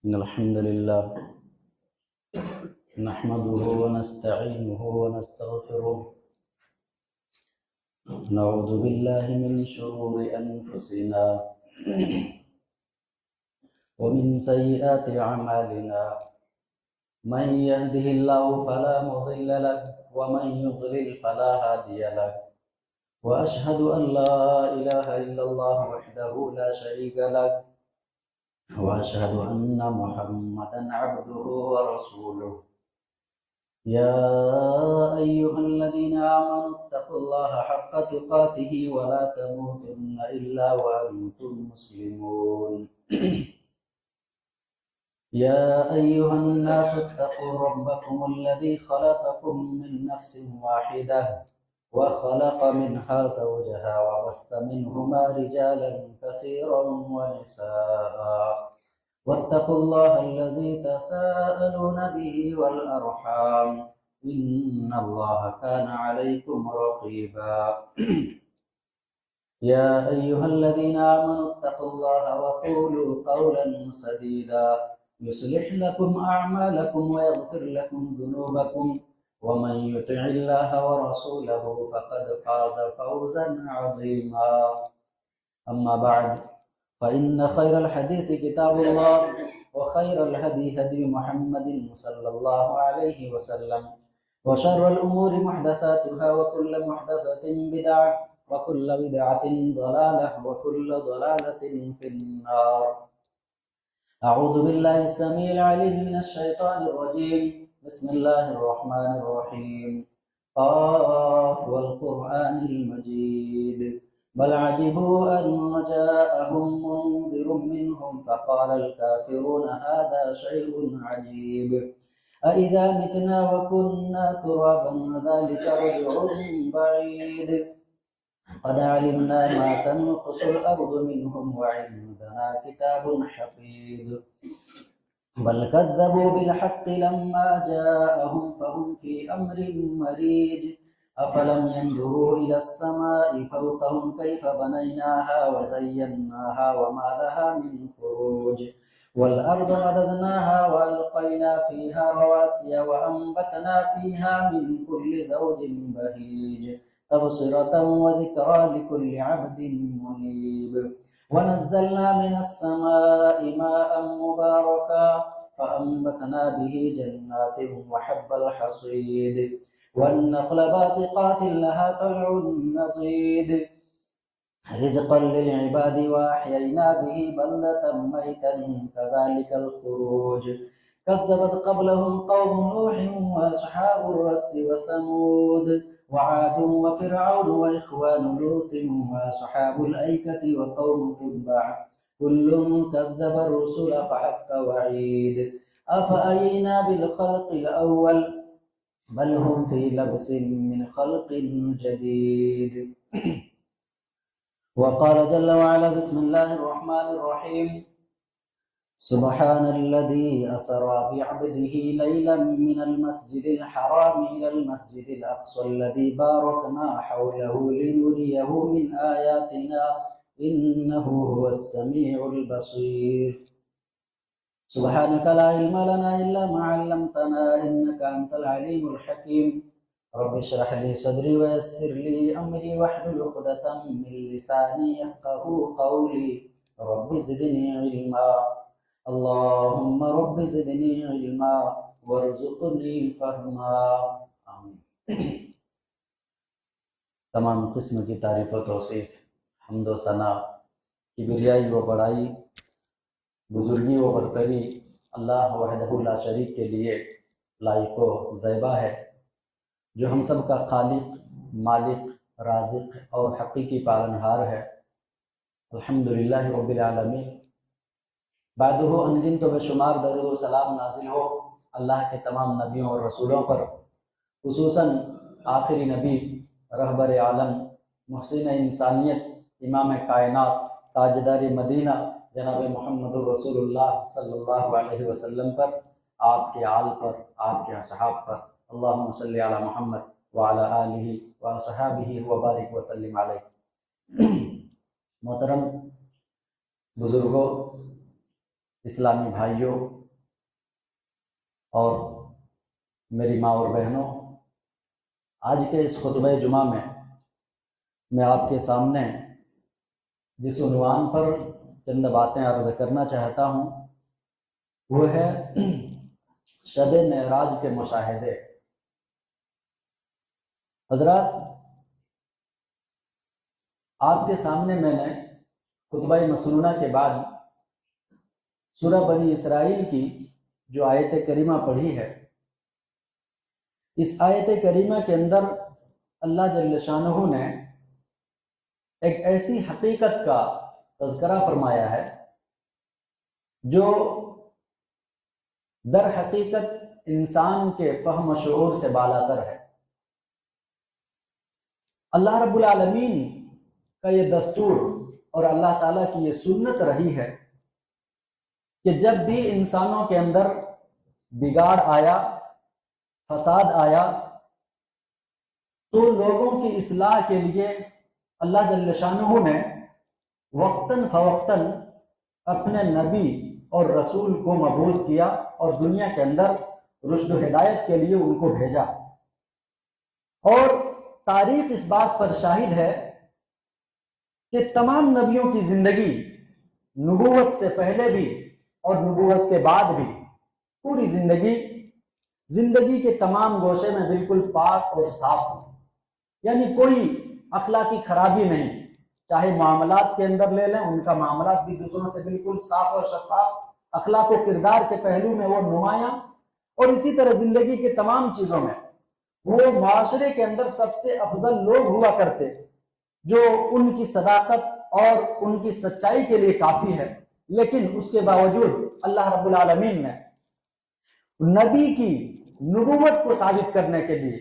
إن الحمد لله نحمده ونستعينه ونستغفره نعوذ بالله من شرور أنفسنا ومن سيئات أعمالنا من يهده الله فلا مضل له ومن يضلل فلا هادي له وأشهد أن لا إله إلا الله وحده لا شريك له وأشهد أن محمدا عبده ورسوله يا أيها الذين آمنوا اتقوا الله حق تقاته ولا تموتن إلا وأنتم مسلمون يا أيها الناس اتقوا ربكم الذي خلقكم من نفس واحدة وخلق منها زوجها وبث منهما رجالا كثيرا ونساء واتقوا الله الذي تساءلون به والأرحام إن الله كان عليكم رقيبا يا أيها الذين آمنوا اتقوا الله وقولوا قولا سديدا يصلح لكم أعمالكم ويغفر لكم ذنوبكم ومن يطع الله ورسوله فقد فاز فوزا عظيما أما بعد فإن خير الحديث كتاب الله وخير الهدي هدي محمد صلى الله عليه وسلم وشر الأمور محدثاتها وكل محدثة بدعة وكل بدعة ضلالة وكل ضلالة في النار أعوذ بالله السميع العليم من الشيطان الرجيم بسم الله الرحمن الرحيم قاف والقرآن المجيد بل عجبوا أن جاءهم منذر منهم فقال الكافرون هذا شيء عجيب أإذا متنا وكنا ترابا ذلك رجع بعيد قد علمنا ما تنقص الأرض منهم وعندنا كتاب حفيظ بل كذبوا بالحق لما جاءهم فهم في أمر مريج أفلم ينظروا إلى السماء فوقهم كيف بنيناها وزيناها وما لها من فروج والأرض مددناها وألقينا فيها رواسي وأنبتنا فيها من كل زوج بهيج تبصرة وذكرى لكل عبد منيب ونزلنا من السماء ماء مباركا فأنبتنا به جنات وحب الحصيد والنخل باسقات لها طلع نضيد رزقا للعباد وأحيينا به بلدة ميتا كذلك الخروج كذبت قبلهم قوم نوح وأصحاب الرس وثمود وعاد وفرعون وإخوان لوط وأصحاب الأيكة وقوم تبع كل كذب الرسل فحق وعيد أفأينا بالخلق الأول بل هم في لبس من خلق جديد وقال جل وعلا بسم الله الرحمن الرحيم سبحان الذي أسرى بعبده ليلا من المسجد الحرام إلى المسجد الأقصى الذي باركنا حوله لنريه من آياتنا إنه هو السميع البصير سبحانك لا علم لنا إلا ما علمتنا إنك أنت العليم الحكيم رب اشرح لي صدري ويسر لي أمري واحلل عقدة من لساني يفقهوا قولي رب زدني علما اللهم رب زدني علما وارزقني فهما آمین تمام قسم کی تعریف و توصیف حمد و ثنا کبریائی و بڑائی بزرگی و برتری اللہ وحدہ لا شریک کے لیے لائق و زیبا ہے جو ہم سب کا خالق مالک رازق اور حقیقی پالنہار ہے الحمدللہ رب العالمین بعدہ انگن تو بے شمار درود و سلام نازل ہو اللہ کے تمام نبیوں اور رسولوں پر خصوصاً آخری نبی رہبر عالم محسن انسانیت امام کائنات تاجدار مدینہ جناب محمد رسول اللہ صلی اللہ علیہ وسلم پر آپ کے آل پر آپ کے اصحاب پر اللہم صلی علی محمد وعلی آلہ وصحابہ وبارک وسلم علیہ محترم بزرگوں اسلامی بھائیوں اور میری ماں اور بہنوں، آج کے اس خطبہ جمعہ میں آپ کے سامنے جس عنوان پر چند باتیں عرض کرنا چاہتا ہوں وہ ہے شب معراج کے مشاہدے۔ حضرات، آپ کے سامنے میں نے خطبہ مسنونہ کے بعد سورہ بنی اسرائیل کی جو آیت کریمہ پڑھی ہے، اس آیت کریمہ کے اندر اللہ جل شانہ نے ایک ایسی حقیقت کا تذکرہ فرمایا ہے جو در حقیقت انسان کے فہم و شعور سے بالاتر ہے۔ اللہ رب العالمین کا یہ دستور اور اللہ تعالیٰ کی یہ سنت رہی ہے کہ جب بھی انسانوں کے اندر بگاڑ آیا، فساد آیا، تو لوگوں کی اصلاح کے لیے اللہ جل شانہ نے وقتاً فوقتاً اپنے نبی اور رسول کو مبعوث کیا اور دنیا کے اندر رشد و ہدایت کے لیے ان کو بھیجا۔ اور تاریخ اس بات پر شاہد ہے کہ تمام نبیوں کی زندگی نبوت سے پہلے بھی اور نبوت کے بعد بھی پوری زندگی کے تمام گوشے میں بالکل پاک اور صاف تھی، یعنی کوئی اخلاقی خرابی نہیں۔ چاہے معاملات کے اندر لے لیں، ان کا معاملات بھی دوسروں سے بالکل صاف اور شفاف، اخلاق و کردار کے پہلو میں وہ نمایاں، اور اسی طرح زندگی کے تمام چیزوں میں وہ معاشرے کے اندر سب سے افضل لوگ ہوا کرتے، جو ان کی صداقت اور ان کی سچائی کے لیے کافی ہے۔ لیکن اس کے باوجود اللہ رب العالمین نے نبی کی نبوت کو ثابت کرنے کے لیے،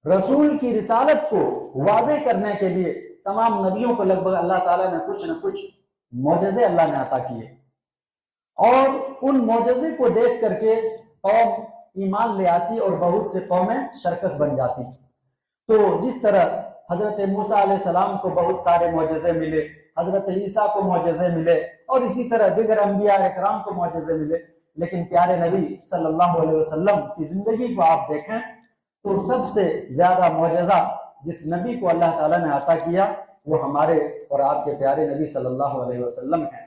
رسول کی رسالت کو واضح کرنے کے لیے تمام نبیوں کو لگ بھگ اللہ تعالیٰ نے کچھ نہ کچھ معجزے اللہ نے عطا کیے، اور ان معجزے کو دیکھ کر کے قوم ایمان لے آتی اور بہت سے قومیں شرکس بن جاتی۔ تو جس طرح حضرت موسیٰ علیہ السلام کو بہت سارے معجزے ملے، حضرت عیسیٰ کو معجزے ملے، اور اسی طرح دیگر انبیاء اکرام کو معجزے ملے، لیکن پیارے نبی صلی اللہ علیہ وسلم کی زندگی کو آپ دیکھیں تو سب سے زیادہ معجزہ جس نبی کو اللہ تعالیٰ نے عطا کیا وہ ہمارے اور آپ کے پیارے نبی صلی اللہ علیہ وسلم ہیں۔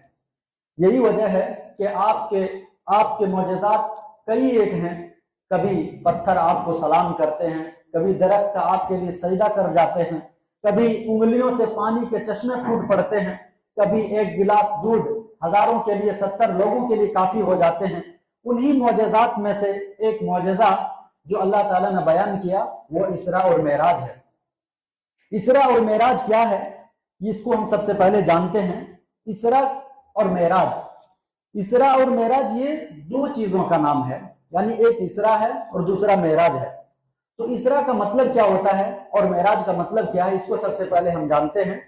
یہی وجہ ہے کہ آپ کے معجزات کئی ایک ہیں۔ کبھی پتھر آپ کو سلام کرتے ہیں، کبھی درخت آپ کے لیے سجدہ کر جاتے ہیں، کبھی انگلیوں سے پانی کے چشمے پھوٹ پڑتے ہیں، کبھی ایک گلاس دودھ ہزاروں کے لیے 70 لوگوں کے لیے کافی ہو جاتے ہیں۔ انہی معجزات میں سے ایک معجزہ جو اللہ تعالیٰ نے بیان کیا وہ اسراء اور معراج ہے۔ اسراء اور معراج کیا ہے، اس کو ہم سب سے پہلے جانتے ہیں۔ اسراء اور معراج یہ دو چیزوں کا نام ہے، یعنی ایک اسراء ہے اور دوسرا معراج ہے۔ تو اسراء کا مطلب کیا ہوتا ہے اور معراج کا مطلب کیا ہے، اس کو سب سے پہلے ہم جانتے ہیں۔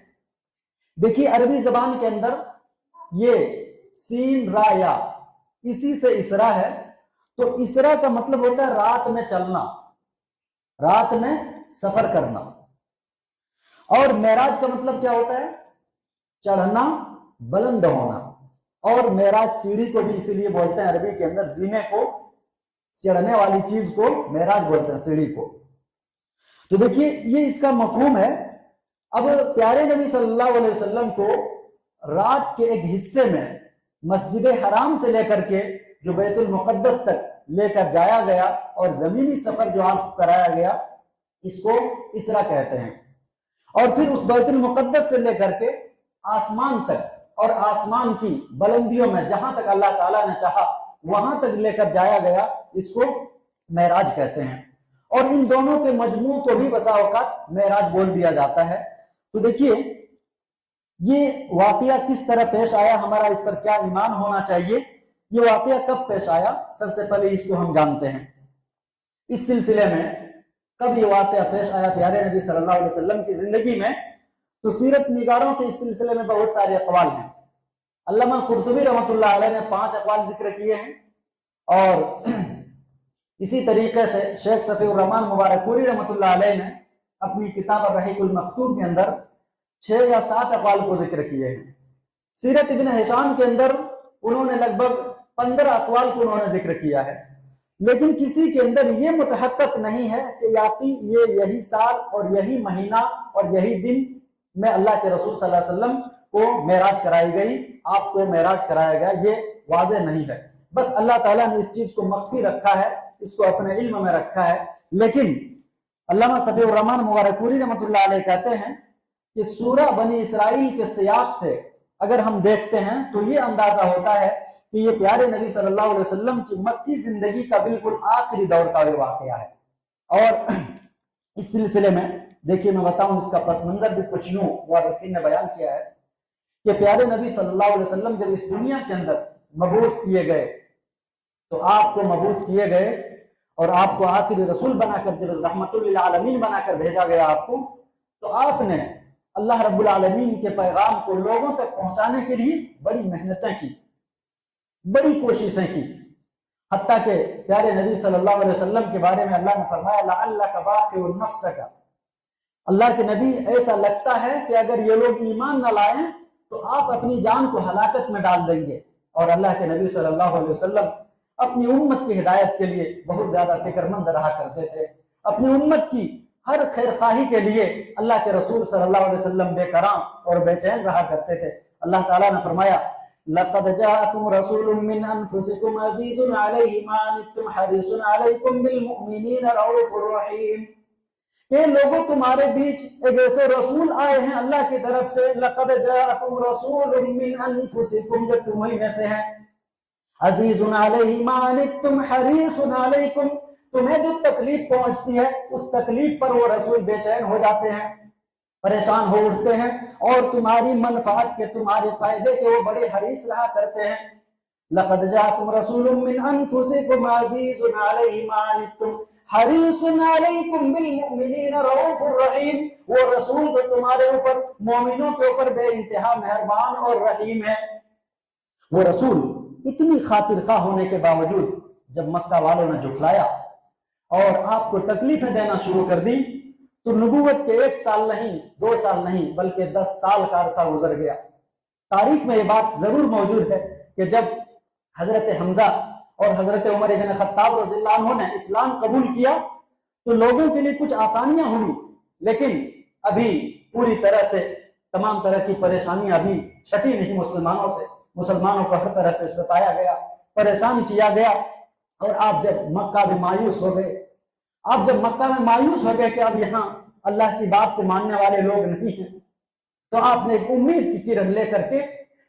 دیکھیے عربی زبان کے اندر یہ سین را یا اسی سے اسراء ہے۔ تو اسراء کا مطلب ہوتا ہے رات میں چلنا، رات میں سفر کرنا، اور معراج کا مطلب کیا ہوتا ہے، چڑھنا، بلند ہونا۔ اور معراج سیڑھی کو بھی اسی لیے بولتے ہیں عربی کے اندر، زینے کو چڑھنے والی چیز کو معراج بولتے ہیں، سیڑھی کو۔ تو دیکھیے یہ اس کا مفہوم ہے۔ اب پیارے نبی صلی اللہ علیہ وسلم کو رات کے ایک حصے میں مسجد حرام سے لے کر کے جو بیت المقدس تک لے کر جایا گیا اور زمینی سفر جو آپ کو کرایا گیا، اس کو اسراء کہتے ہیں۔ اور پھر اس بیت المقدس سے لے کر کے آسمان تک اور آسمان کی بلندیوں میں جہاں تک اللہ تعالیٰ نے چاہا وہاں تک لے کر جایا گیا، اس کو معراج کہتے ہیں۔ اور ان دونوں کے مجموع کو بھی بسا اوقات معراج بول دیا جاتا ہے۔ تو دیکھیے یہ واقعہ کس طرح پیش آیا، ہمارا اس پر کیا ایمان ہونا چاہیے، یہ واقعہ کب پیش آیا، سب سے پہلے اس کو ہم جانتے ہیں۔ اس سلسلے میں کب یہ واقعہ پیش آیا پیارے نبی صلی اللہ علیہ وسلم کی زندگی میں، تو سیرت نگاروں کے اس سلسلے میں بہت سارے اقوال ہیں۔ علامہ قرطبی رحمۃ اللہ علیہ نے 5 اقوال ذکر کیے ہیں، اور اسی طریقے سے شیخ صفی الرحمان مبارک پوری رحمۃ اللہ علیہ نے اپنی کتاب الرحیق المختوم کے اندر 6 یا 7 اقوال کو ذکر کیے ہیں۔ سیرت ابن ہشام کے اندر انہوں نے لگ بھگ 15 اقوال کو انہوں نے ذکر کیا ہے، لیکن کسی کے اندر یہ متحقق نہیں ہے کہ یہی سال اور یہی مہینہ اور یہی دن میں اللہ کے رسول صلی اللہ علیہ وسلم کو معراج کرائی گئی، آپ کو معراج کرایا گیا، یہ واضح نہیں ہے۔ بس اللہ تعالیٰ نے اس چیز کو مخفی رکھا ہے، اس کو اپنے علم میں رکھا ہے۔ لیکن علامہ صفی الرحمن مبارک پوری رحمۃ اللہ علیہ کہتے ہیں کہ سورہ بنی اسرائیل کے سیاق سے اگر ہم دیکھتے ہیں تو یہ اندازہ ہوتا ہے کہ یہ پیارے نبی صلی اللہ علیہ وسلم کی مکی زندگی کا بالکل آخری دور کا یہ واقعہ ہے۔ اور اس سلسلے میں دیکھیے میں بتاؤں، اس کا پس منظر بھی کچھ یوں مورخین نے بیان کیا ہے کہ پیارے نبی صلی اللہ علیہ وسلم جب اس دنیا کے اندر مبعوث کیے گئے تو آپ کو مبعوث کیے گئے اور آپ کو آخری رسول بنا کر جب رحمت للعالمین بنا کر بھیجا گیا آپ کو، تو آپ نے اللہ رب العالمین کے پیغام کو لوگوں تک پہنچانے کے لیے بڑی محنتیں کی، بڑی کوششیں کی، حتیٰ کہ پیارے نبی صلی اللہ علیہ وسلم کے بارے میں اللہ نے فرمایا لعلک باخع نفسک، اللہ کے نبی ایسا لگتا ہے کہ اگر یہ لوگ ایمان نہ لائیں تو آپ اپنی جان کو ہلاکت میں ڈال دیں گے۔ اور اللہ کے نبی صلی اللہ علیہ وسلم اپنی امت کی ہدایت کے لیے بہت زیادہ فکر مند رہا کرتے تھے، اپنی امت کی ہر خیر خواہی کے لیے اللہ کے رسول صلی اللہ علیہ وسلم بے قرار اور بے چین رہا کرتے تھے۔ اللہ تعالیٰ نے فرمایا لَقَدْ جَاءَكُمْ رَسُولٌ مِّنْ أَنفُسِكُمْ عَزِيزٌ عَلَيْهِ مَا عَنِتُّمْ حَرِيصٌ عَلَيْكُمْ بِالْمُؤْمِنِينَ رَءُوفٌ رَحِيمٌ، کہ لوگوں تمہارے بیچ ایک ایسے رسول آئے ہیں اللہ کی طرف سے، لَقَدْ جَاءَكُمْ رَسُولٌ مِّنْ أَنفُسِكُمْ، جو تمہیں میں سے ہیں، عزیز علیہ ما عنتم حریص علیکم، تمہیں جو تکلیف پہنچتی ہے اس تکلیف پر وہ رسول بے چین ہو جاتے ہیں، پریشان ہو اٹھتے ہیں، اور تمہاری منفعت کے، تمہارے فائدے کے وہ بڑے حریص رہا کرتے ہیں۔ لقد جاءکم رسول من انفسکم عزیز علیہ ما عنتم حریص علیکم بالمؤمنین رؤوف الرحیم، وہ رسول جو تمہارے اوپر، مومنوں کے اوپر بے انتہا مہربان اور رحیم ہے۔ وہ رسول اتنی خاطر خواہ ہونے کے باوجود جب مکہ والوں نے جھٹلایا اور آپ کو تکلیفیں دینا شروع کر دی تو نبوت کے 1 سال نہیں، 2 سال نہیں، بلکہ 10 سال کا عرصہ گزر گیا۔ تاریخ میں یہ بات ضرور موجود ہے کہ جب حضرت حمزہ اور حضرت عمر بن خطاب رضی اللہ عنہ نے اسلام قبول کیا تو لوگوں کے لیے کچھ آسانیاں ہوئی، لیکن ابھی پوری طرح سے تمام طرح کی پریشانیاں ابھی چھٹی نہیں مسلمانوں سے، مسلمانوں کو ہر طرح سے ستایا گیا، پریشان کیا گیا، اور آپ جب مکہ میں مایوس ہو گئے، آپ جب مکہ میں مایوس ہو گئے کہ اب یہاں اللہ کی بات کو ماننے والے لوگ نہیں ہیں، تو آپ نے ایک امید کی کرن لے کر کے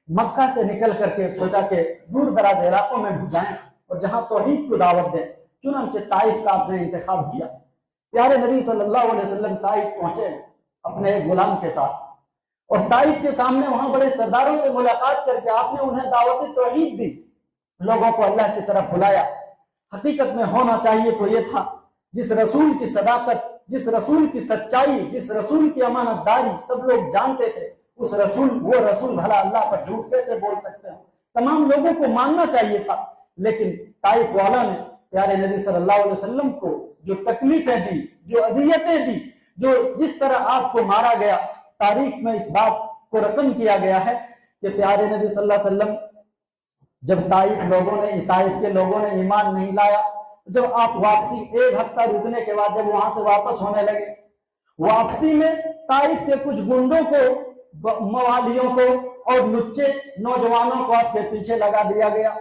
مکہ سے نکل کر کے سوچا کہ دور دراز علاقوں میں بھی جائیں اور جہاں توحید کو دعوت دیں، چنانچہ طائف کا آپ نے انتخاب کیا۔ پیارے نبی صلی اللہ علیہ وسلم طائف پہنچے اپنے ایک غلام کے ساتھ، اور طائف کے سامنے وہاں بڑے سرداروں سے ملاقات کر کے آپ نے انہیں دعوت توحید دی، لوگوں کو اللہ کی طرف بلایا۔ حقیقت میں ہونا چاہیے تو یہ تھا، جس رسول کی صداقت، جس رسول کی سچائی، جس رسول کی امانت داری سب لوگ جانتے تھے، وہ رسول بھلا اللہ پر جھوٹ کیسے بول سکتے ہیں، تمام لوگوں کو ماننا چاہیے تھا۔ لیکن طائف والا نے پیارے نبی صلی اللہ علیہ وسلم کو جو تکلیفیں دی، جو اذیتیں دی، جو جس طرح آپ کو مارا گیا، تاریخ میں اس بات کو رقم کیا گیا ہے کہ پیارے نبی صلی اللہ علیہ وسلم جب طائف کے لوگوں نے ایمان نہیں لایا، جب آپ واپسی 1 ہفتہ رکنے کے بعد جب وہاں سے واپس ہونے لگے، واپسی میں طائف کے کچھ گنڈوں کو، موالیوں کو اور لچے نوجوانوں کو آپ کے پیچھے لگا دیا گیا۔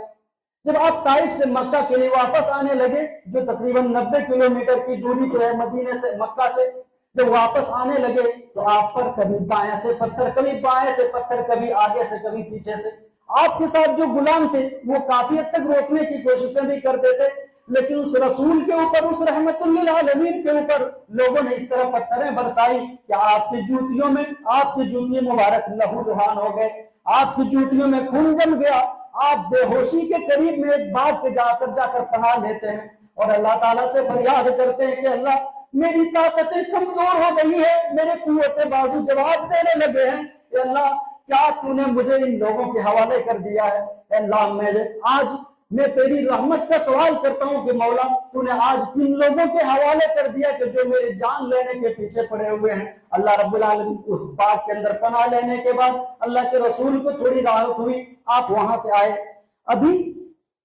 جب آپ طائف سے مکہ کے لیے واپس آنے لگے، جو تقریباً 90 کلومیٹر کی دوری پہ ہے مدینے سے، مکہ سے، جب واپس آنے لگے تو آپ پر کبھی دائیں سے پتھر، کبھی بائیں سے پتھر، کبھی آگے سے کبھی پیچھے سے۔ آپ کے ساتھ جو غلام تھے وہ کافی حد تک روکنے کی کوششیں بھی کرتے تھے، لیکن اس رسول کے اوپر، اس رحمت للعالمین کے اوپر لوگوں نے اس طرح پتھریں برسائی کہ آپ کی جوتیوں میں، آپ کی جوتی مبارک لہو لہان ہو گئے، آپ کی جوتیوں میں خون جم گیا، آپ بے ہوشی کے قریب میں ایک بات پہ جا کر پناہ لیتے ہیں اور اللہ تعالیٰ سے فریاد کرتے ہیں کہ اللہ میری طاقتیں کمزور ہو گئی ہے، میرے قوت بازو جواب دینے لگے ہیں، اے اللہ کیا تو نے مجھے ان لوگوں کے حوالے کر دیا ہے؟ اے اللہ آج میں تیری رحمت کا سوال کرتا ہوں کہ مولا تو نے آج کن لوگوں کے حوالے کر دیا کہ جو میری جان لینے کے پیچھے پڑے ہوئے ہیں۔ اللہ رب العالمین اس باغ کے اندر پناہ لینے کے بعد اللہ کے رسول کو تھوڑی راحت ہوئی، آپ وہاں سے آئے۔ ابھی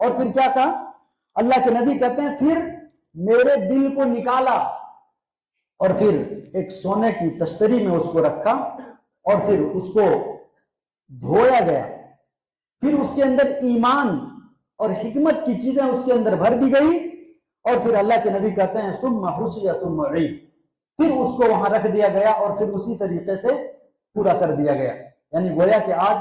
اور پھر کیا کہا؟ اللہ کے نبی کہتے ہیں پھر میرے دل کو نکالا اور پھر ایک سونے کی تشتری میں اس کو رکھا اور پھر اس کو دھویا گیا، پھر اس کے اندر ایمان اور حکمت کی چیزیں اس کے اندر بھر دی گئی، اور پھر اللہ کے نبی کہتے ہیں ثم حشی ثم عید، پھر اس کو وہاں رکھ دیا گیا اور پھر اسی طریقے سے پورا کر دیا گیا۔ یعنی گویا کہ آج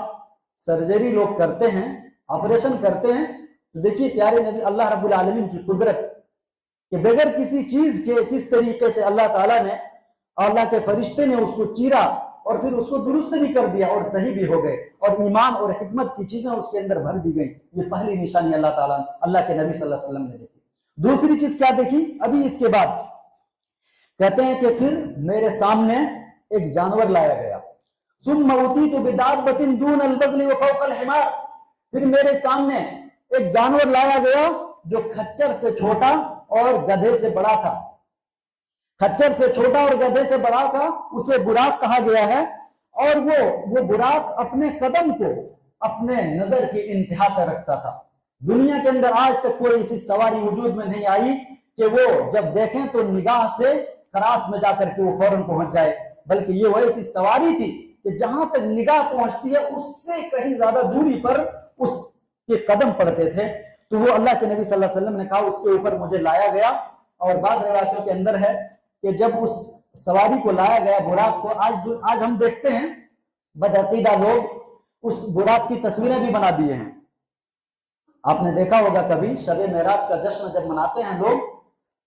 سرجری لوگ کرتے ہیں، آپریشن کرتے ہیں، تو دیکھیے پیارے نبی اللہ رب العالمین کی قدرت کہ بغیر کسی چیز کے کس طریقے سے اللہ تعالیٰ نے، اللہ کے فرشتے نے اس کو چیرا اور پھر اس کو درست بھی کر دیا اور صحیح بھی ہو گئے، اور ایمان اور حکمت کی چیزیں اس کے اندر بھر دی گئی۔ یہ پہلی نشانی اللہ تعالیٰ نے، اللہ کے نبی صلی اللہ علیہ وسلم نے دیکھی۔ دوسری چیز کیا دیکھی ابھی اس کے بعد؟ کہتے ہیں کہ پھر میرے سامنے ایک جانور لایا گیا، ثم اوتیت بدابۃ دون البغل وفوق الحمار، پھر میرے سامنے ایک جانور لایا گیا جو کھچر سے چھوٹا اور گدھے سے بڑا تھا۔ کھچر سے چھوٹا اور گدھے سے بڑا تھا، اسے براق کہا گیا ہے، اور وہ براق اپنے قدم کو اپنے نظر کی انتہا پر رکھتا تھا۔ دنیا کے اندر آج تک کوئی ایسی سواری وجود میں نہیں آئی کہ وہ جب دیکھیں تو نگاہ سے کراس میں جا کر کے وہ فوراً پہنچ جائے، بلکہ یہ وہ ایسی سواری تھی کہ جہاں تک نگاہ پہنچتی ہے اس سے کہیں زیادہ دوری پر اس کے قدم پڑتے تھے۔ تو وہ اللہ کے نبی صلی اللہ علیہ وسلم نے کہا اس کے اوپر مجھے لایا گیا، اور بعض روایتوں کے اندر ہے کہ جب اس سواری کو لایا گیا براق کو، آج ہم دیکھتے ہیں بدعقیدہ لوگ اس براق کی تصویریں بھی بنا دیے ہیں۔ آپ نے دیکھا ہوگا کبھی شب معراج کا جشن جب مناتے ہیں لوگ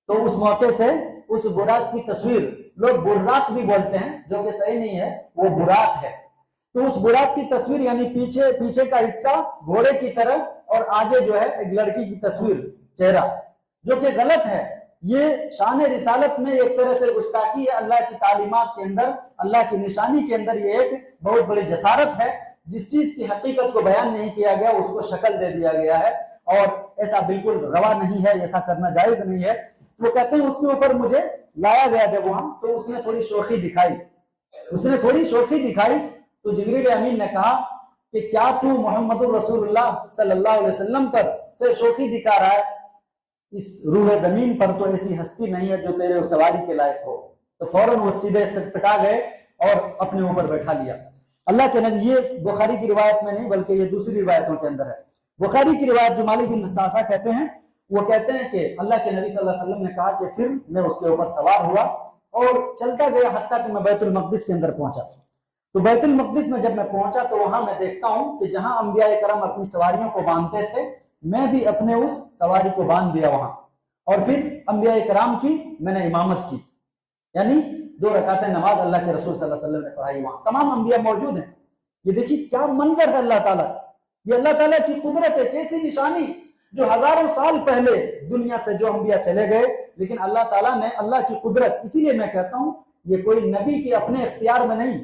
تو اس موقع سے اس براق کی تصویر، لوگ براق بھی بولتے ہیں جو کہ صحیح نہیں ہے، وہ براق ہے، تو اس براق کی تصویر یعنی پیچھے کا حصہ گھوڑے کی طرف اور آگے جو ہے ایک لڑکی کی تصویر، چہرہ، جو کہ غلط ہے۔ یہ شان رسالت میں ایک طرح سے گستاخی ہے، اللہ کی تعلیمات کے اندر، اللہ کی نشانی کے اندر یہ ایک بہت بڑی جسارت ہے۔ جس چیز کی حقیقت کو بیان نہیں کیا گیا اس کو شکل دے دیا گیا ہے، اور ایسا بالکل روا نہیں ہے، ایسا کرنا جائز نہیں ہے۔ وہ کہتے ہیں اس کے اوپر مجھے لایا گیا جب وہاں، تو اس نے تھوڑی شوخی دکھائی، تو جبریل امین نے کہا کہ کیا تو محمد الرسول اللہ صلی اللہ علیہ وسلم پر سے شوخی دکھا رہا ہے؟ اس روح زمین پر تو ایسی ہستی نہیں ہے جو تیرے سواری کے لائق ہو۔ تو فوراً وہ سیدھے سٹپٹا گئے اور اپنے اوپر بیٹھا لیا۔ اللہ کے نبی، یہ بخاری کی روایت میں نہیں بلکہ یہ دوسری روایتوں کے اندر ہے۔ بخاری کی روایت جو مالک بن سعصہ کہتے ہیں، وہ کہتے ہیں کہ اللہ کے نبی صلی اللہ علیہ وسلم نے کہا کہ پھر میں اس کے اوپر سوار ہوا اور چلتا گیا حتیٰ کہ میں بیت المقدس کے اندر پہنچا۔ تو بیت المقدس میں جب میں پہنچا تو وہاں میں دیکھتا ہوں کہ جہاں انبیاء کرام اپنی سواریوں کو باندھتے تھے، میں بھی اپنے اس سواری کو باندھ دیا وہاں، اور پھر انبیاء کرام کی میں نے امامت کی، یعنی 2 رکعتیں نماز اللہ کے رسول صلی اللہ علیہ وسلم نے پڑھائی، وہاں تمام انبیاء موجود ہیں۔ یہ دیکھیے کیا منظر ہے اللہ تعالیٰ، یہ اللہ تعالیٰ کی قدرت ہے، کیسی نشانی، جو ہزاروں سال پہلے دنیا سے جو انبیاء چلے گئے، لیکن اللہ تعالیٰ نے، اللہ کی قدرت، اسی لیے میں کہتا ہوں یہ کوئی نبی کے اپنے اختیار میں نہیں،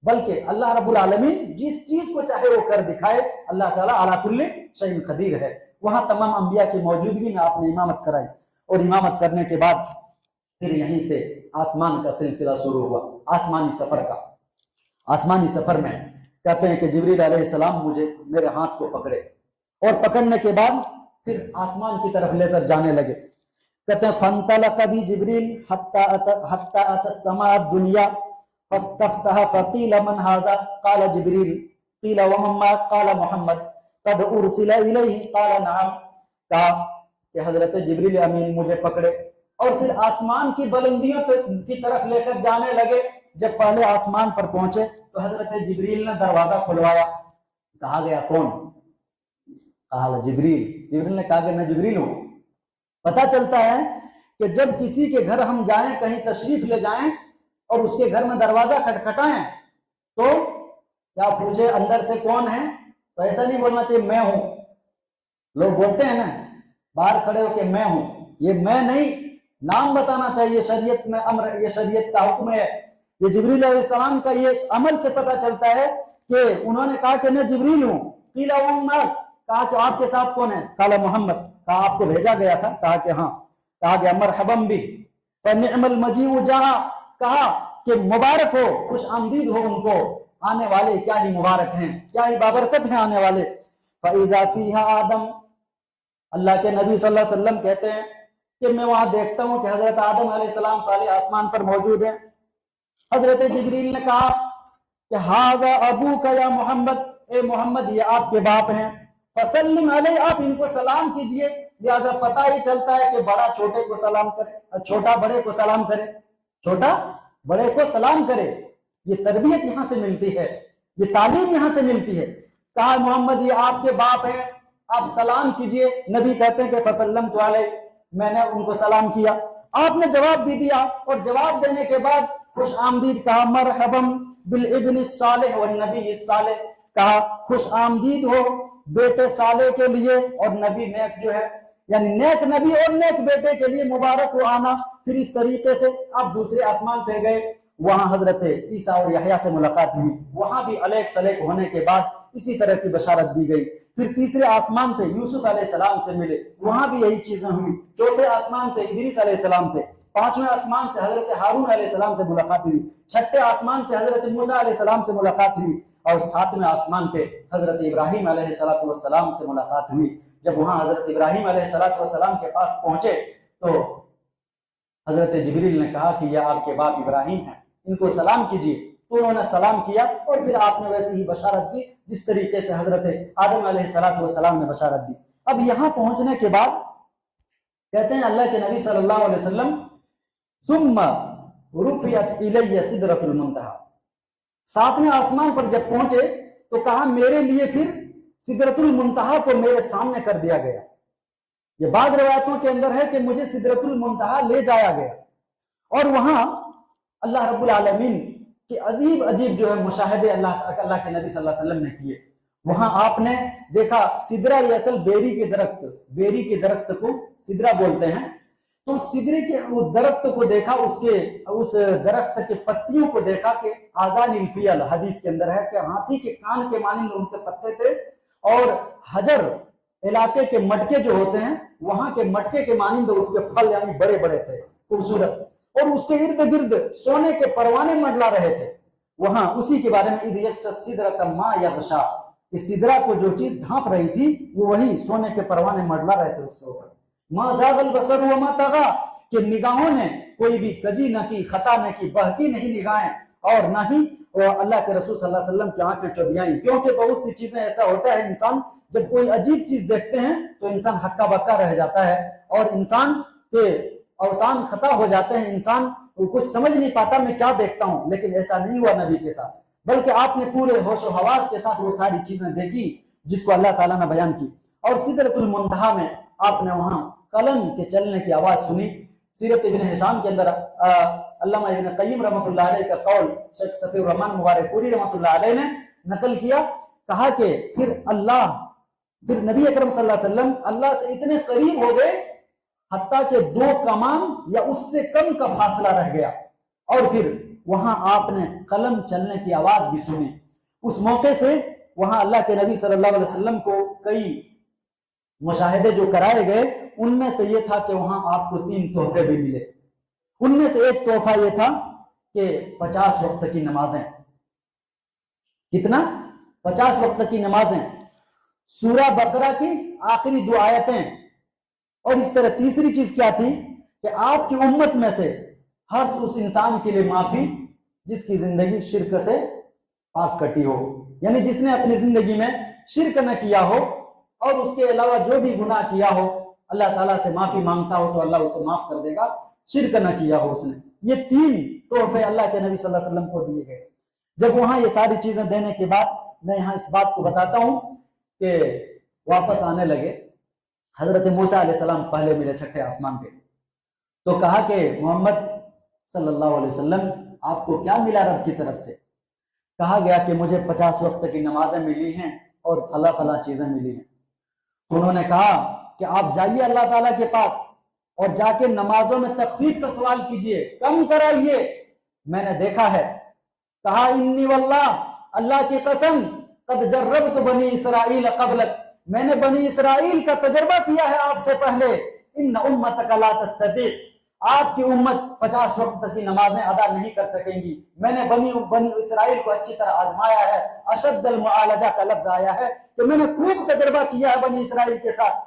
بلکہ اللہ رب العالمین جس چیز کو چاہے وہ کر دکھائے، اللہ تعالیٰ علی کل شیء قدیر ہے۔ وہاں تمام انبیاء کی موجودگی میں آپ نے امامت کرائی، اور امامت کرنے کے بعد پھر یہیں سے آسمان کا سلسلہ شروع ہوا، آسمانی سفر کا۔ آسمانی سفر میں کہتے ہیں کہ جبریل علیہ السلام میرے ہاتھ کو پکڑے، اور پکڑنے کے بعد پھر آسمان کی طرف لے کر جانے لگے۔ کہتے ہیں فانطلق بی جبریل حتی اتى السماء الدنیا فاستفتح فقیل من هذا قال جبریل قیل ومن قال محمد قد ارسل الیہ قال نعم، کہا کہ حضرت جبریل امین مجھے پکڑے اور پھر آسمان کی بلندیوں کی طرف لے کر جانے لگے۔ جب پہلے آسمان پر پہنچے تو حضرت جبریل نے دروازہ کھلوایا، کہا گیا کون؟ کہا جبریل نے کہا کہ میں جبریل ہوں۔ پتہ چلتا ہے کہ جب کسی کے گھر ہم جائیں، کہیں تشریف لے جائیں اور اس کے گھر میں دروازہ کھٹکھٹائیں تو کیا پوچھے اندر سے کون ہے؟ تو ایسا نہیں بولنا چاہیے میں ہوں۔ لوگ بولتے ہیں نا باہر کھڑے ہو کے میں ہوں، یہ میں نہیں، نام بتانا چاہیے، شریعت میں امر، یہ شریعت کا حکم ہے۔ یہ جبریل علیہ السلام کا یہ عمل سے پتہ چلتا ہے کہ انہوں نے کہا کہ میں جبریل ہوں۔ قیل ومن، کہا کہ آپ کے ساتھ کون ہے؟ قال محمد، کہا آپ کو بھیجا گیا تھا؟ کہا کہ ہاں۔ کہا کہ مرحبا بھی فنعم المجیء جاء، کہا کہ مبارک ہو، خوش آمدید ہو ان کو، آنے والے کیا ہی مبارک ہیں، کیا ہی بابرکت ہیں آنے والے۔ فاذا فیہا آدم، اللہ کے نبی صلی اللہ علیہ وسلم کہتے ہیں کہ میں وہاں دیکھتا ہوں کہ حضرت آدم علیہ السلام پہلے آسمان پر موجود ہیں. حضرت جبریل نے کہا کہ ہاذا ابوک یا محمد، اے محمد یہ آپ کے باپ ہیں، فسلم علیہ، آپ ان کو سلام کیجئے. لہذا پتہ ہی چلتا ہے کہ بڑا چھوٹے کو سلام کرے، چھوٹا بڑے کو سلام کرے، چھوٹا بڑے کو سلام کرے. یہ تربیت یہاں سے ملتی ہے، یہ تعلیم یہاں سے ملتی ہے. کہا محمد یہ آپ کے باپ ہیں، آپ سلام کیجئے. نبی کہتے ہیں کہ فسلمت علیہ، میں نے ان کو سلام کیا. آپ نے جواب بھی دیا، اور جواب دینے کے بعد خوش آمدید کہا، مرحبا بالابن الصالح والنبی الصالح، کہا خوش آمدید ہو بیٹے صالح کے لیے اور نبی نیک جو ہے، یعنی نیک نبی اور نیک بیٹے کے لیے مبارک ہو آنا. پھر اس طریقے سے آپ دوسرے آسمان پہ گئے، وہاں حضرت عیسیٰ اور یحییٰ سے ملاقات ہوئی، وہاں بھی الیک سلیک ہونے کے بعد اسی طرح کی بشارت دی گئی. پھر تیسرے آسمان پہ یوسف علیہ السلام سے ملے، وہاں بھی یہی چیزیں ہوئی. چوتھے آسمان پہ ادریس علیہ السلام پہ، پانچویں آسمان سے حضرت ہارون علیہ السلام سے ملاقات ہوئی، چھٹے آسمان سے حضرت موسیٰ علیہ السلام سے ملاقات ہوئی، اور ساتویں آسمان پہ حضرت ابراہیم علیہ السلام سے ملاقات ہوئی. جب وہاں حضرت ابراہیم علیہ السلام کے پاس پہنچے تو حضرت جبریل نے کہا کہ یہ آپ کے باپ ابراہیم ہیں، ان کو سلام کیجیے. تو انہوں نے سلام کیا، اور پھر آپ نے ویسے ہی بشارت دی جس طریقے سے حضرت آدم علیہ السلام نے بشارت دی. اب یہاں پہنچنے کے بعد کہتے ہیں اللہ کے نبی صلی اللہ علیہ وسلم ثم رفعت الی سدرۃ المنتہی، ساتویں آسمان پر جب پہنچے تو کہا میرے لیے پھر سدرۃ المنتہی کو میرے سامنے کر دیا گیا. یہ بعض روایتوں کے اندر ہے کہ مجھے سدرۃ المنتہی لے جایا گیا، اور وہاں اللہ رب العالمین کے عجیب عجیب جو ہے مشاہدے اللہ کے نبی صلی اللہ علیہ وسلم نے کیے. وہاں آپ نے دیکھا سدرہ، یہ اصل بیری کے درخت کو سدرہ بولتے ہیں. تو سدرے کے وہ درخت کو دیکھا، اس درخت کے پتیوں کو دیکھا کہ آذان الفیل، حدیث کے اندر ہے کہ ہاتھی کے کان کے مانند ان کے پتے تھے، اور حجر علاقے کے مٹکے جو ہوتے ہیں وہاں کے مٹکے کے مانند اس کے پھل یعنی بڑے بڑے تھے، خوبصورت، اور اس کے ارد گرد سونے کے پروانے منڈلا رہے تھے. وہاں اسی کے بارے میں اذ یغشی السدرۃ ما یغشی، کہ سدرہ کو جو چیز ڈھانپ رہی تھی وہ وہی سونے کے پروانے منڈلا رہے تھے اس کے اوپر. ما زاغ البصر وما طغی، کہ نگاہوں نے کوئی بھی کجی نہ کی، خطا نہ کی، بہکی نہیں نگاہیں، اور نہ ہی اللہ کے رسول صلی اللہ علیہ وسلم کی آنکھیں چودھیائیں. کیونکہ بہت سی چیزیں ایسا ہوتا ہے، انسان جب کوئی عجیب چیز دیکھتے ہیں تو انسان ہکا بکا رہ جاتا ہے، اور انسان کے اوسان خطا ہو جاتے ہیں، انسان کچھ سمجھ نہیں پاتا میں کیا دیکھتا ہوں. لیکن ایسا نہیں ہوا نبی کے ساتھ، بلکہ آپ نے پورے ہوش و حواس کے ساتھ وہ ساری چیزیں دیکھی جس کو اللہ تعالیٰ نے بیان کی. اور سدرۃ المنتہی میں آپ نے وہاں قلم کے چلنے کی آواز سنی. سیرت ابن ہشام کے اندر علامہ ابن قیم رحمۃ اللہ علیہ کا قول شیخ صفی الرحمن مبارک پوری رحمۃ اللہ علیہ نے نقل کیا. کہا کہ پھر نبی اکرم صلی اللہ علیہ وسلم اللہ سے اتنے قریب ہو گئے حتیٰ کہ 2 کمان یا اس سے کم کا فاصلہ رہ گیا، اور پھر وہاں آپ نے قلم چلنے کی آواز بھی سنی. اس موقع سے وہاں اللہ کے نبی صلی اللہ علیہ وسلم کو کئی مشاہدے جو کرائے گئے، ان میں سے یہ تھا کہ وہاں آپ کو 3 تحفے بھی ملے. ان میں سے ایک تحفہ یہ تھا کہ 50 وقت کی نمازیں. کتنا؟ 50 وقت کی نمازیں، سورہ بقرہ کی آخری 2 آیتیں. اور اس طرح تیسری چیز کیا تھی کہ آپ کی امت میں سے ہر اس انسان کے لیے معافی جس کی زندگی شرک سے پاک کٹی ہو، یعنی جس نے اپنی زندگی میں شرک نہ کیا ہو اور اس کے علاوہ جو بھی گناہ کیا ہو اللہ تعالیٰ سے معافی مانگتا ہو تو اللہ اسے معاف کر دے گا. شرک نہ کیا ہو اس نے. یہ 3 تحفے اللہ کے نبی صلی اللہ علیہ وسلم کو دیے گئے. جب وہاں یہ ساری چیزیں دینے کے بعد میں یہاں اس بات کو بتاتا ہوں کہ واپس آنے لگے. حضرت موسیٰ علیہ السلام پہلے ملے چھٹے آسمان پہ، تو کہا کہ محمد صلی اللہ علیہ وسلم آپ کو کیا ملا رب کی طرف سے؟ کہا گیا کہ مجھے 50 وقت کی نمازیں ملی ہیں اور فلاں فلاں چیزیں ملی ہیں. تو انہوں نے کہا کہ آپ جائیے اللہ تعالیٰ کے پاس اور جا کے نمازوں میں تخفیف کا سوال کیجئے، کم کرائیے. میں نے دیکھا ہے. کہا انی واللہ، اللہ کی قسم، قد جربت بنی اسرائیل قبلک، میں نے بنی اسرائیل کا تجربہ کیا ہے آپ سے پہلے. ان امتک لا تستطیع، آپ کی امت 50 وقت کی نمازیں ادا نہیں کر سکیں گی. میں نے بنی اسرائیل کو اچھی طرح آزمایا ہے. اشد المعالجہ کا لفظ آیا ہے کہ میں نے خوب تجربہ کیا ہے بنی اسرائیل کے ساتھ.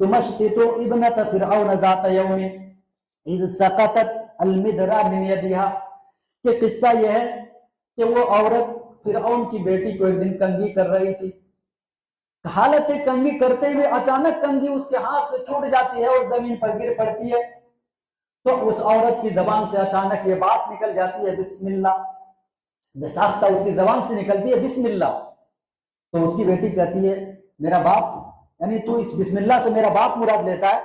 تمشطط ابنة فرعون ذات يوم اذ سقطت المدرا من يدها، کہ قصہ یہ ہے کہ وہ عورت فرعون کی بیٹی کو ایک دن کنگھی کر رہی تھی، حالت کنگھی کرتے ہوئے اچانک کنگھی اس کے ہاتھ سے چھوٹ جاتی ہے اور زمین پر گر پڑتی ہے، تو اس عورت کی زبان سے اچانک یہ بات نکل جاتی ہے بسم اللہ، بساختہ اس کی زبان سے نکلتی ہے بسم اللہ۔ تو اس کی بیٹی کہتی ہے میرا باپ، یعنی تو اس بسم اللہ سے میرا باپ مراد لیتا ہے؟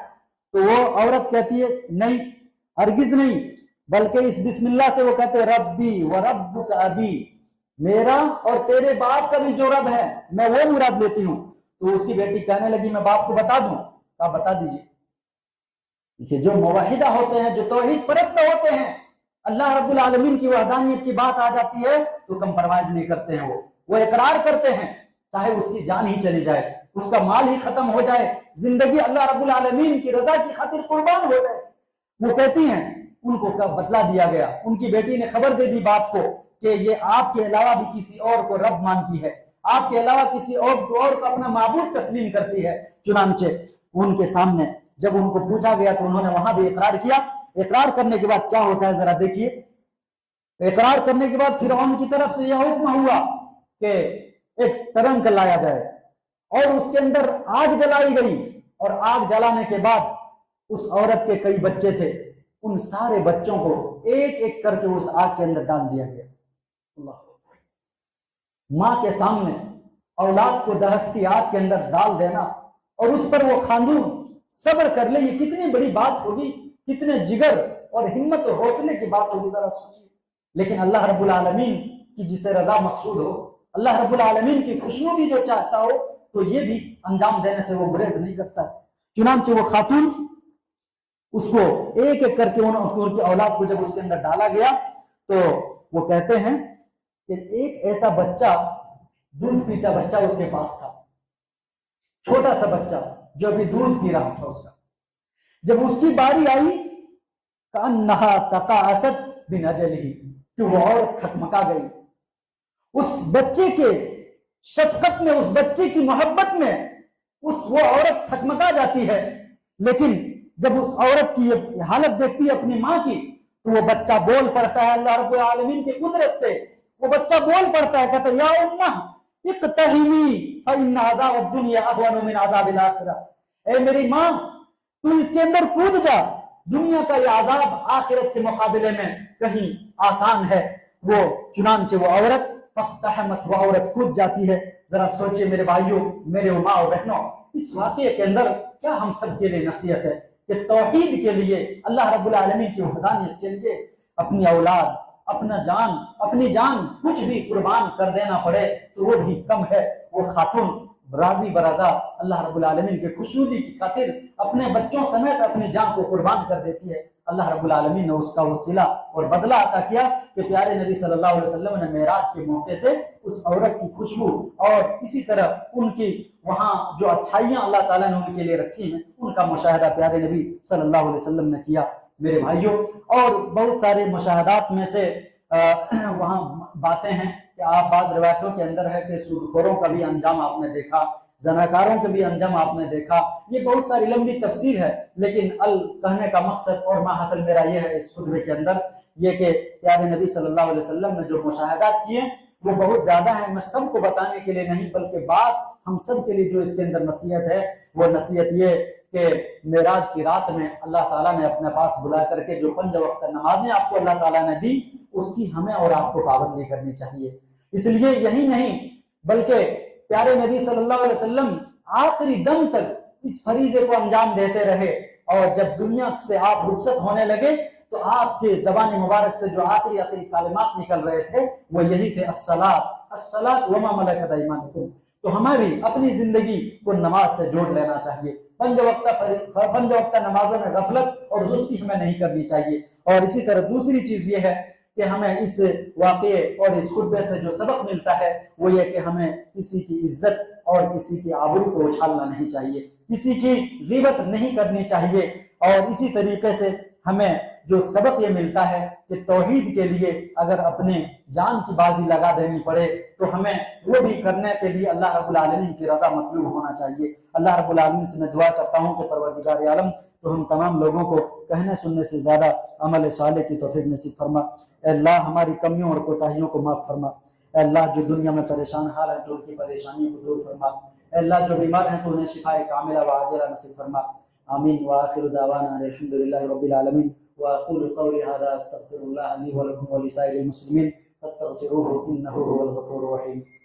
تو وہ عورت کہتی ہے نہیں، ہرگز نہیں، بلکہ اس بسم اللہ سے وہ کہتے ہیں ربی و ربک ابی، میرا اور تیرے باپ کا بھی جو رب ہے میں وہ مراد لیتی ہوں۔ تو اس کی بیٹی کہنے لگی میں باپ کو بتا دوں؟ کہا بتا دیجیے۔ کہ جو موحدہ ہوتے ہیں، جو توحید پرست ہوتے ہیں، اللہ رب العالمین کی وحدانیت کی بات آ جاتی ہے تو کمپرومائز نہیں کرتے ہیں، وہ اقرار کرتے ہیں، چاہے اس کی جان ہی چلی جائے، اس کا مال ہی ختم ہو جائے، زندگی اللہ رب العالمین کی رضا کی خاطر قربان ہو جائے۔ وہ کہتی ہیں ان کو بدلہ دیا گیا، ان کی بیٹی نے خبر دے دی باپ کو کہ یہ آپ کے علاوہ بھی کسی اور کو رب مانتی ہے، آپ کے علاوہ کسی اور کو اپنا معبود تسلیم کرتی ہے۔ چنانچہ ان کے سامنے جب ان کو پوچھا گیا تو انہوں نے وہاں بھی اقرار کیا۔ اقرار کرنے کے بعد کیا ہوتا ہے ذرا دیکھیے۔ اقرار کرنے کے بعد فرعون کی طرف سے یہ حکم ہوا کہ ایک ترنگ لایا جائے اور اس کے اندر آگ جلائی گئی، اور آگ جلانے کے بعد اس عورت کے کئی بچے تھے، ان سارے بچوں کو ایک ایک کر کے اس آگ کے اندر ڈال دیا گیا۔ اللہ، ماں کے سامنے اولاد کو دہکتی آگ کے اندر ڈال دینا اور اس پر وہ خاندون صبر کر لے، یہ کتنی بڑی بات ہوگی، کتنے جگر اور ہمت اور حوصلے کی بات ہوگی، ذرا سوچیے۔ لیکن اللہ رب العالمین کی جسے رضا مقصود ہو، اللہ رب العالمین کی خوشنودی جو چاہتا ہو، تو یہ بھی انجام دینے سے وہ گریز نہیں کرتا۔ چنانچہ وہ خاتون اس کو ایک ایک کر کے ان کی اولاد کو جب اس کے اندر ڈالا گیا تو وہ کہتے ہیں کہ ایک ایسا بچہ، دودھ پیتا بچہ اس کے پاس تھا، چھوٹا سا بچہ جو ابھی دودھ پی رہا تھا۔ اس کا جب اس کی باری آئی کأنہا تقاعست من اجلہ، کہ وہ اور ٹھکمکا گئی اس بچے کے شفقت میں، اس بچے کی محبت میں وہ عورت ٹھکمکا جاتی ہے۔ لیکن جب اس عورت کی یہ حالت دیکھتی ہے اپنی ماں کی تو وہ بچہ بول پڑتا ہے، اللہ رب العالمین کی قدرت سے وہ بچہ بول پڑتا ہے، کہتا ہے یا امہ اقتحمی فإن عذاب الدنیا اهون من عذاب الآخرہ، اے میری ماں تو اس کے اندر کود جا، دنیا کا یہ عذاب آخرت کے مقابلے میں کہیں آسان ہے۔ وہ چنانچہ وہ عورت فاقتحمت، وہ عورت کود جاتی ہے۔ ذرا سوچئے میرے بھائیوں، میرے ماں اور بہنوں، اس واقعے کے اندر کیا ہم سب کے لیے نصیحت ہے کہ توحید کے لیے، اللہ رب العالمین کی وحدانیت کے لیے اپنی اولاد، اپنا جان، اپنی جان کچھ بھی قربان کر دینا پڑے تو وہ بھی کم ہے۔ وہ خاتون راضی برضا اللہ رب العالمین کے خوشنودی کی خاطر اپنے بچوں سمیت اپنی جان کو قربان کر دیتی ہے۔ اللہ رب العالمین نے اس کا وسیلہ اور بدلہ عطا کیا کہ پیارے نبی صلی اللہ علیہ وسلم نے معراج کے موقع سے اس عورت کی خوشبو اور اسی طرح ان کی وہاں جو اچھائیاں اللہ تعالیٰ نے ان کے لیے رکھی ہیں ان کا مشاہدہ پیارے نبی صلی اللہ علیہ وسلم نے کیا۔ میرے بھائیوں، اور بہت سارے مشاہدات میں سے وہاں باتیں ہیں کہ آپ بعض روایتوں کے اندر ہے کہ سودخوروں کا بھی انجام آپ نے دیکھا، زناکاروں کا بھی انجام آپ نے دیکھا۔ یہ بہت ساری لمبی تفسیر ہے، لیکن کہنے کا مقصد اور ماحصل میرا یہ ہے اس خطبے کے اندر یہ کہ پیارے نبی صلی اللہ علیہ وسلم نے جو مشاہدات کیے وہ بہت زیادہ ہیں، میں سب کو بتانے کے لیے نہیں بلکہ بعض ہم سب کے لیے جو اس کے اندر نصیحت ہے وہ نصیحت یہ کہ معراج کی رات میں اللہ تعالیٰ نے اپنے پاس بلا کر کے جو 5 وقت نمازیں آپ کو اللہ تعالیٰ نے دی اس کی ہمیں اور آپ کو پابندی کرنی چاہیے۔ اس لیے یہی نہیں بلکہ پیارے نبی صلی اللہ علیہ وسلم آخری دم تک اس فریضے کو انجام دیتے رہے، اور جب دنیا سے آپ رخصت ہونے لگے تو آپ کے زبان مبارک سے جو آخری کلمات نکل رہے تھے وہ یہی تھے الصلاۃ الصلاۃ وما ملکت ایمانکم۔ تو ہماری اپنی زندگی کو نماز سے جوڑ لینا چاہیے، 5 وقتہ نمازوں میں غفلت اور سستی ہمیں نہیں کرنی چاہیے۔ اور اسی طرح دوسری چیز یہ ہے کہ ہمیں اس واقعے اور اس خطبے سے جو سبق ملتا ہے وہ یہ کہ ہمیں کسی کی عزت اور کسی کی آبرو کو اچھالنا نہیں چاہیے، کسی کی غیبت نہیں کرنی چاہیے، اور اسی طریقے سے ہمیں جو سبق یہ ملتا ہے کہ توحید کے لیے اگر اپنے جان کی بازی لگا دینی پڑے تو ہمیں وہ بھی کرنے کے لیے اللہ رب العالمین کی رضا مطلوب ہونا چاہیے۔ اللہ رب العالمین سے میں دعا کرتا ہوں کہ پروردگار عالم تو ہم تمام لوگوں کو کہنے سننے سے زیادہ عمل صالح کی توفیق نصیب فرما۔ اے اللہ ہماری کمیوں اور کوتاہیوں کو معاف فرما۔ اے اللہ جو دنیا میں پریشان حال ہیں تو ان کی پریشانیوں کو دور فرما۔ اے اللہ جو بیمار ہیں تو انہیں شفاء کاملہ و عاجلہ نصیب فرما۔ آمین وآخر دعوانا الحمد للہ رب العالمین۔ وأقول قولي هذا أستغفر الله لي ولكم ولسائر المسلمين فاستغفروه إنه هو الغفور الرحيم۔